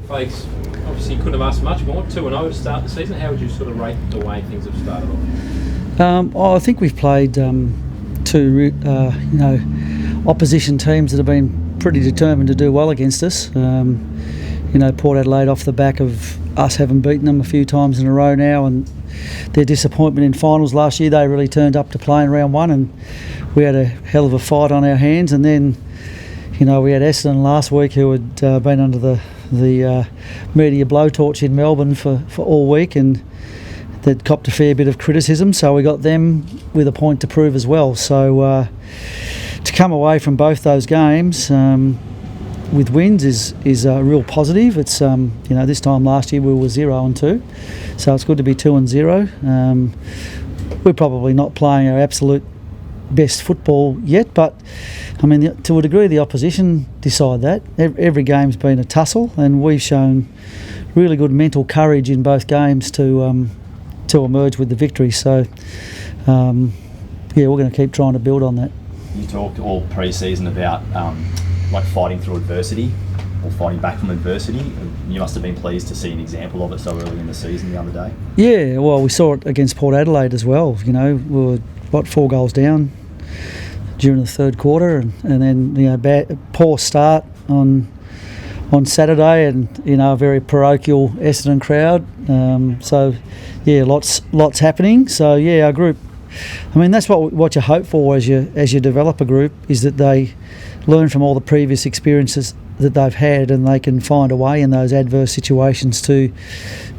Folks, obviously you couldn't have asked much more. 2-0 to start the season. How would you sort of rate the way things have started off? I think we've played two, opposition teams that have been pretty determined to do well against us. Port Adelaide off the back of us having beaten them a few times in a row now, and their disappointment in finals last year, they really turned up to play in round one, and we had a hell of a fight on our hands. And then, we had Essendon last week, who had been under the media blowtorch in Melbourne for all week, and they'd copped a fair bit of criticism, so we got them with a point to prove as well. So to come away from both those games with wins is a real positive. It's this time last year we were 0-2, so it's good to be 2-0. We're probably not playing our absolute best football yet, but I mean, to a degree the opposition decide that. Every game's been a tussle, and we've shown really good mental courage in both games to emerge with the victory. So we're going to keep trying to build on that. You talked all pre-season about fighting through adversity or fighting back from adversity. You must have been pleased to see an example of it so early in the season the other day. Yeah, well, we saw it against Port Adelaide as well. We were 4 goals down during the third quarter, and then poor start on Saturday, and a very parochial Essendon crowd. Lots happening. So our group, I mean, that's what you hope for as you develop a group, is that they learn from all the previous experiences that they've had, and they can find a way in those adverse situations to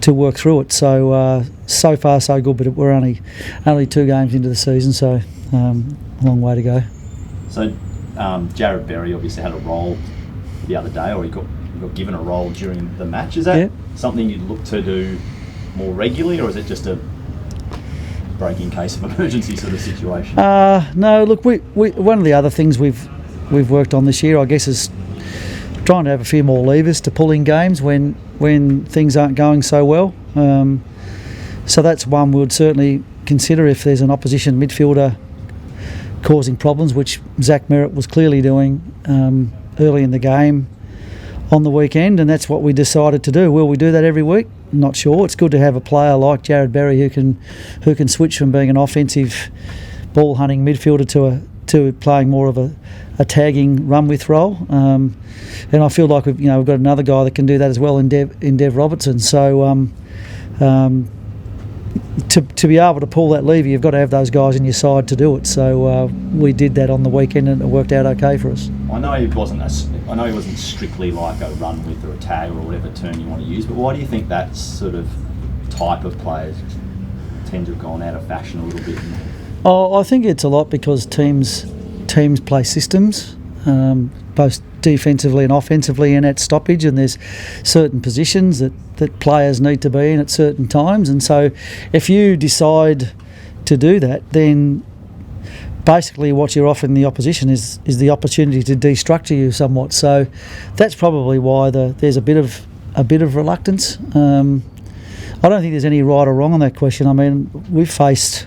work through it. So far so good, but we're only 2 games into the season, so a long way to go. So Jared Berry obviously had a role the other day, or he got given a role during the match. Is that something you'd look to do more regularly, or is it just a break in case of emergency sort of situation? No, look, we one of the other things we've worked on this year, I guess, is trying to have a few more levers to pull in games when things aren't going so well. So that's one we would certainly consider if there's an opposition midfielder causing problems, which Zach Merritt was clearly doing early in the game on the weekend, and that's what we decided to do. Will we do that every week? Not sure. It's good to have a player like Jared Berry who can switch from being an offensive ball hunting midfielder to playing more of a tagging run with role, and I feel like we've got another guy that can do that as well in Dev Robertson. So to be able to pull that lever, you've got to have those guys in your side to do it. So we did that on the weekend, and it worked out okay for us. I know he wasn't strictly like a run with or a tag or whatever term you want to use, but why do you think that sort of type of players tend to have gone out of fashion a little bit? I think it's a lot because teams play systems, both defensively and offensively, and at stoppage, and there's certain positions that players need to be in at certain times, and so if you decide to do that, then basically what you're offering the opposition is the opportunity to destructure you somewhat. So that's probably why there's a bit of reluctance. I don't think there's any right or wrong on that question. I mean, we've faced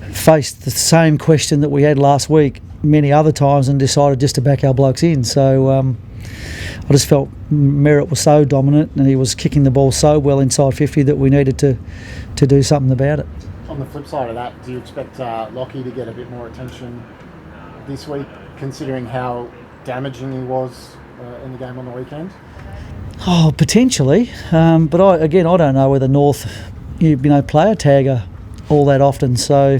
the same question that we had last week many other times and decided just to back our blokes in. So I just felt Merritt was so dominant and he was kicking the ball so well inside 50 that we needed to do something about it. On the flip side of that, do you expect Lockie to get a bit more attention this week, considering how damaging he was in the game on the weekend? Oh, potentially. But I don't know whether North play a tagger all that often. So,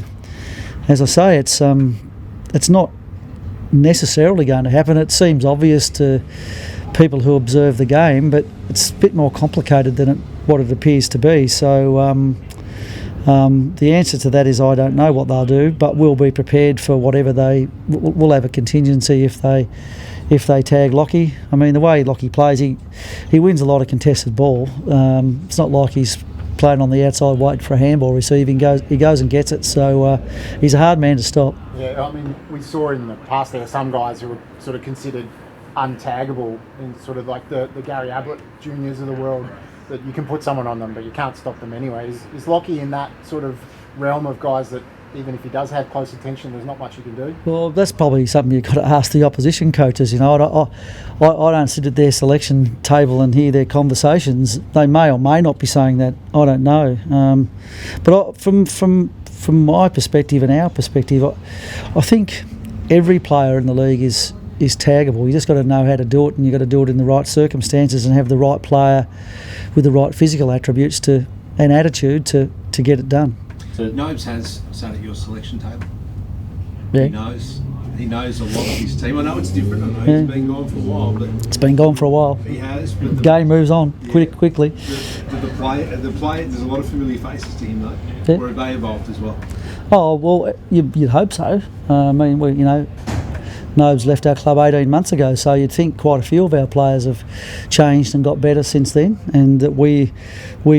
as I say, it's not necessarily going to happen. It seems obvious to people who observe the game, but it's a bit more complicated than what it appears to be. So the answer to that is I don't know what they'll do, but we'll be prepared for whatever we'll have a contingency if they tag Lockie. I mean, the way Lockie plays, he wins a lot of contested ball. It's not like he's playing on the outside waiting for a handball receive. He goes and gets it, so he's a hard man to stop. Yeah, I mean, we saw in the past there are some guys who were sort of considered untaggable in sort of like the Gary Ablett Juniors of the world, that you can put someone on them but you can't stop them anyway. Is Lockie in that sort of realm of guys that even if he does have close attention, there's not much you can do? Well, that's probably something you've got to ask the opposition coaches. You know, I don't sit at their selection table and hear their conversations. They may or may not be saying that. I don't know. But from my perspective and our perspective, I think every player in the league is taggable. You just got to know how to do it, and you've got to do it in the right circumstances and have the right player with the right physical attributes and attitude to get it done. So Nobes has sat at your selection table. Yeah. He knows a lot of his team. I know it's different. I know he's been gone for a while, but it's been gone for a while. He has. But the game moves on quickly. The play, there's a lot of familiar faces to him though. Yeah. Were they involved as well? Oh well, you'd hope so. I mean, Nobes left our club 18 months ago, so you'd think quite a few of our players have changed and got better since then, and that we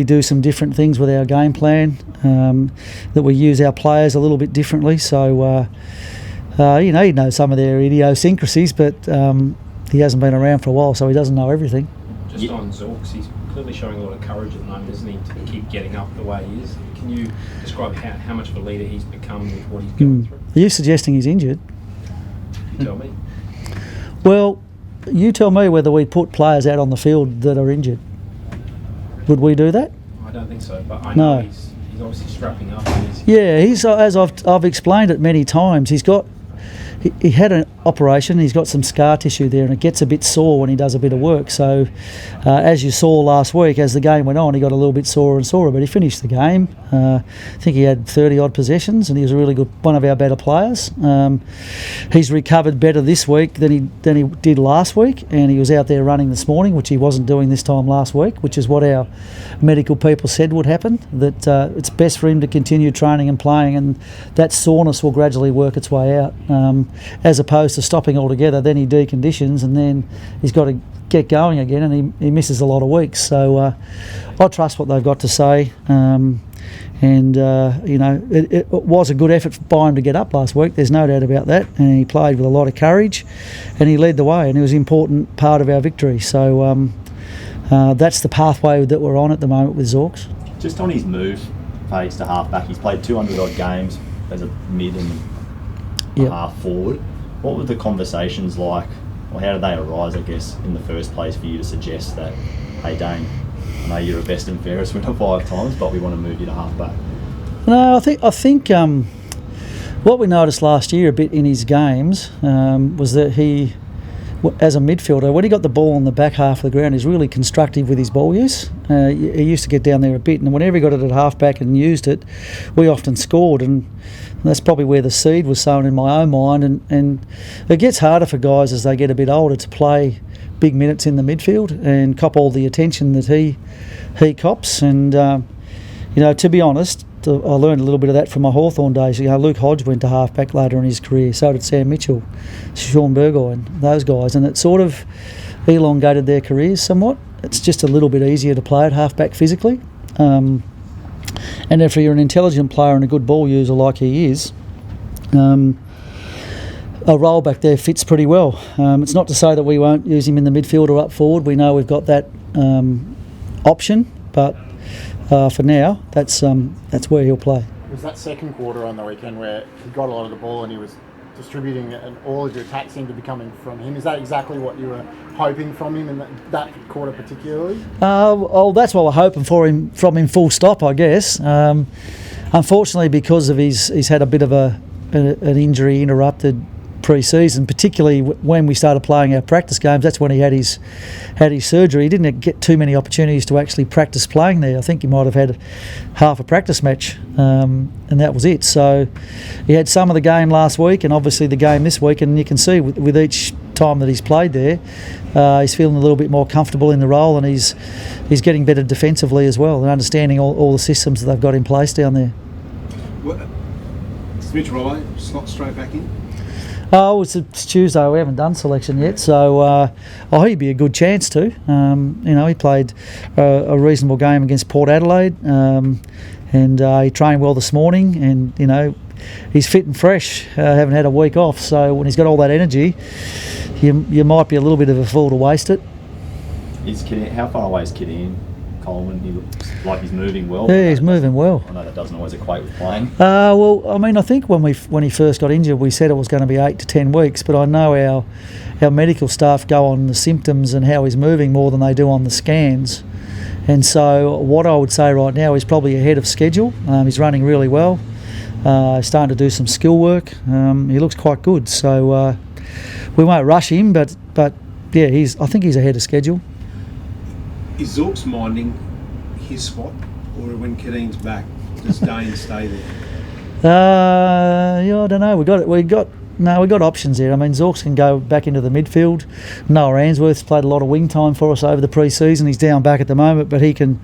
do some different things with our game plan, that we use our players a little bit differently. So, he knows some of their idiosyncrasies, but he hasn't been around for a while, so he doesn't know everything. Just on Zorks, he's clearly showing a lot of courage at the moment, isn't he, to keep getting up the way he is. Can you describe how much of a leader he's become with what he's going through? Are you suggesting he's injured? You tell me. Well, you tell me whether we put players out on the field that are injured. Would we do that? I don't think so, but I know he's obviously strapping up. And he's as I've explained it many times. He had an operation. He's got some scar tissue there, and it gets a bit sore when he does a bit of work. So, as you saw last week, as the game went on, he got a little bit sorer and sorer. But he finished the game. I think he had 30 odd possessions, and he was a really good, one of our better players. He's recovered better this week than he did last week, and he was out there running this morning, which he wasn't doing this time last week, which is what our medical people said would happen. That it's best for him to continue training and playing, and that soreness will gradually work its way out. As opposed to stopping altogether, then he deconditions and then he's got to get going again, and he misses a lot of weeks. So I trust what they've got to say, it was a good effort by him to get up last week, there's no doubt about that, and he played with a lot of courage and he led the way, and he was an important part of our victory. So that's the pathway that we're on at the moment with Zorks. Just on his move, Fags to half-back, he's played 200 odd games as a mid and half forward. What were the conversations like, or how did they arise, I guess, in the first place for you to suggest that, hey Dane, I know you're a best and fairest winner 5 times, but we want to move you to half-back? No, I think what we noticed last year a bit in his games was that he, as a midfielder, when he got the ball on the back half of the ground, he's really constructive with his ball use. He used to get down there a bit, and whenever he got it at half-back and used it, we often scored, and that's probably where the seed was sown in my own mind. And it gets harder for guys as they get a bit older to play big minutes in the midfield and cop all the attention that he cops. And to be honest, I learned a little bit of that from my Hawthorn days. Luke Hodge went to half-back later in his career, so did Sam Mitchell, Sean Burgoyne, those guys, and it sort of elongated their careers somewhat. It's just a little bit easier to play at half-back physically. And if you're an intelligent player and a good ball user like he is, a role back there fits pretty well. It's not to say that we won't use him in the midfield or up forward. We know we've got that option, but for now, that's where he'll play. It was that second quarter on the weekend where he got a lot of the ball and he was distributing it, and all of your attacks seemed to be coming from him. Is that exactly what you were hoping from him in that quarter particularly? That's what we're hoping from him full stop, I guess. Unfortunately, because of he's had a bit of an injury interrupted pre-season, particularly when we started playing our practice games. That's when he had his surgery. He didn't get too many opportunities to actually practice playing there. I think he might have had half a practice match, and that was it. So he had some of the game last week and obviously the game this week, and you can see with each time that he's played there, he's feeling a little bit more comfortable in the role, and he's getting better defensively as well, and understanding all the systems that they've got in place down there. Mitch Rye slot straight back in? Oh, it's Tuesday. We haven't done selection yet, so he'd be a good chance too. He played a reasonable game against Port Adelaide, and he trained well this morning, and he's fit and fresh, haven't had a week off, so when he's got all that energy, you might be a little bit of a fool to waste it. How far away is Kitty in Coleman? He looks like he's moving well. Yeah, he's moving well. I know that doesn't always equate with playing. Well, I mean, I think when he first got injured, we said it was going to be 8 to 10 weeks, but I know our medical staff go on the symptoms and how he's moving more than they do on the scans. And so what I would say right now is probably ahead of schedule. He's running really well. Starting to do some skill work. He looks quite good. So we won't rush him, but yeah, I think he's ahead of schedule. Is Zork's minding his spot, or when Kadeen's back, does Dane stay there? Yeah, I don't know. We got options there. I mean, Zorks can go back into the midfield. Noah Answorth's played a lot of wing time for us over the pre-season. He's down back at the moment, but he can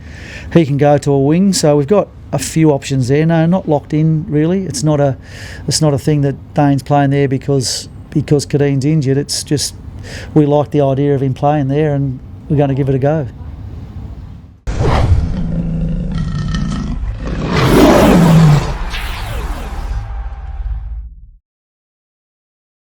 go to a wing. So we've got a few options there. No, not locked in really. It's not a thing that Dane's playing there because Kadeen's injured. It's just we like the idea of him playing there, and we're going to give it a go.